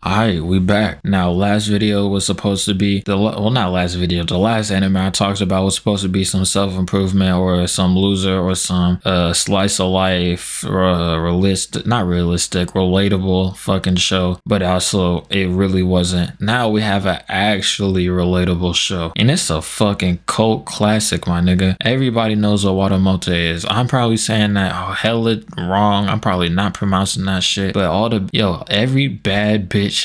Hi, we back. Now, last video was supposed to be not last video. The last anime I talked about was supposed to be some self-improvement or some loser or some slice of life, not realistic, relatable fucking show. But also, it really wasn't. Now we have an actually relatable show, and it's a fucking cult classic, my nigga. Everybody knows what WataMote is. I'm probably saying that hella wrong. I'm probably not pronouncing that shit. But every bad bitch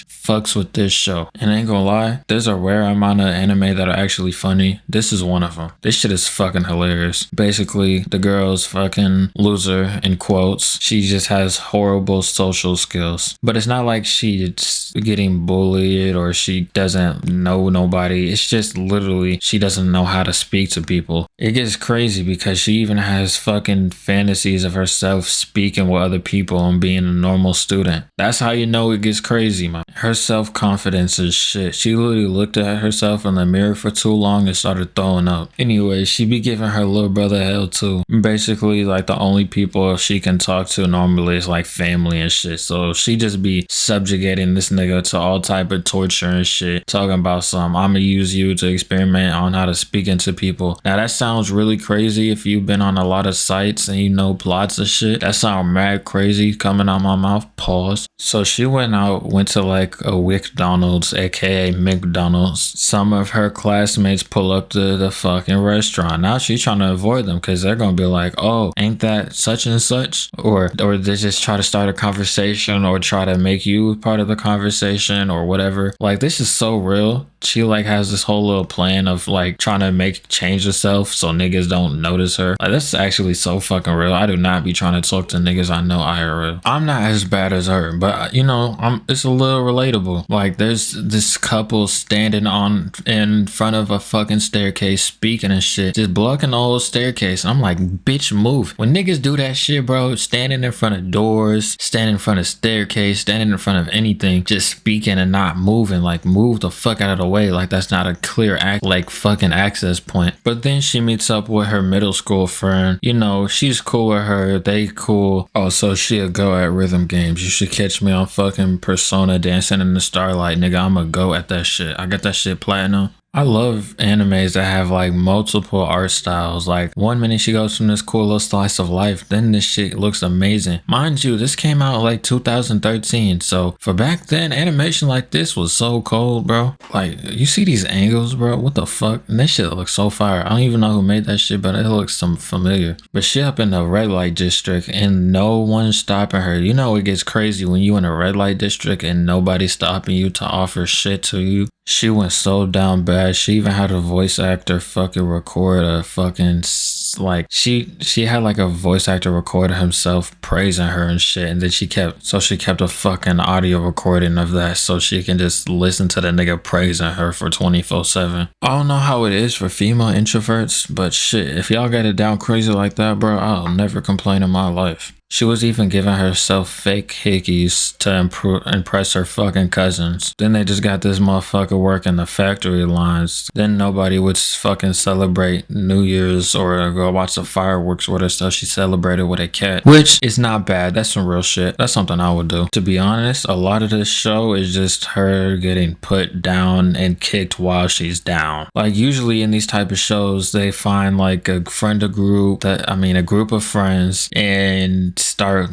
fucks with this show. And I ain't gonna lie, there's a rare amount of anime that are actually funny. This is one of them. This shit is fucking hilarious. Basically, the girl's fucking loser, in quotes. She just has horrible social skills. But it's not like she's getting bullied or she doesn't know nobody. It's just literally she doesn't know how to speak to people. It gets crazy because she even has fucking fantasies of herself speaking with other people and being a normal student. That's how you know it gets crazy, man. Her self-confidence is shit. She literally looked at herself in the mirror for too long and started throwing up. Anyway, she be giving her little brother hell too. Basically, like the only people she can talk to normally is like family and shit. So she just be subjugating this nigga to all type of torture and shit. Talking about I'ma use you to experiment on how to speak into people. Now that sounds really crazy if you've been on a lot of sites and you know plots of shit. That sound mad crazy coming out my mouth. Pause. So she went to like a McDonald's, aka McDonald's. Some of her classmates pull up to the fucking restaurant. Now she's trying to avoid them because they're gonna be like, oh, ain't that such and such? Or they just try to start a conversation or try to make you part of the conversation or whatever. Like, this is so real. She like has this whole little plan of like trying to change herself so niggas don't notice her. Like, that's actually so fucking real. I do not be trying to talk to niggas I know IRL. I'm not as bad as her, but it's a little relatable. Like, there's this couple standing in front of a fucking staircase speaking and shit, just blocking the whole staircase. I'm like, bitch, move. When niggas do that shit, bro, standing in front of doors, standing in front of staircase, standing in front of anything, just speaking and not moving, like, move the fuck out of the way. Like, that's not a clear fucking access point. But then she meets up with her middle school friend. She's cool with her, they cool. Also, she'll go at rhythm games. You should catch me on fucking Persona dancing in the starlight, nigga. I'ma go at that shit. I got that shit platinum. I love animes that have like multiple art styles. Like, one minute she goes from this cool little slice of life, then this shit looks amazing. Mind you, this came out like 2013. So for back then, animation like this was so cold, bro. Like, you see these angles, bro? What the fuck? And this shit looks so fire. I don't even know who made that shit, but it looks some familiar. But she up in the red light district and no one's stopping her. It gets crazy when you in a red light district and nobody's stopping you to offer shit to you. She went so down bad. She even had a voice actor fucking record a fucking she had like a voice actor record himself praising her and shit, and then she kept a fucking audio recording of that so she can just listen to the nigga praising her for 24/7. I don't know how it is for female introverts, but shit, if y'all got it down crazy like that, bro, I'll never complain in my life. She was even giving herself fake hickeys to impress her fucking cousins. Then they just got this motherfucker working the factory lines. Then nobody would fucking celebrate New Year's or go watch the fireworks with her, so she celebrated with a cat. Which is not bad. That's some real shit. That's something I would do. To be honest, a lot of this show is just her getting put down and kicked while she's down. Like, usually in these type of shows, they find like a group of friends and start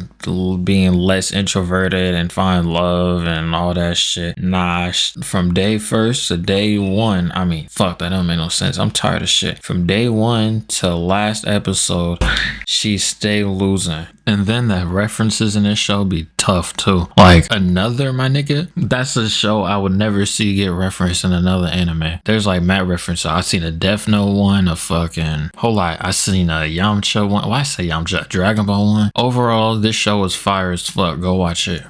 being less introverted and find love and all that shit. Nah, from day first to day one, fuck, that don't make no sense. I'm tired of shit. From day one to last episode, she stay losing. And then the references in this show be tough too. Like, Another, my nigga, that's a show I would never see get referenced in another anime. There's like mad references. I seen a Death Note one, a fucking whole lot. I seen a Yamcha one. Why I say Yamcha? Dragon Ball one. Overall, this show is fire as fuck. Go watch it.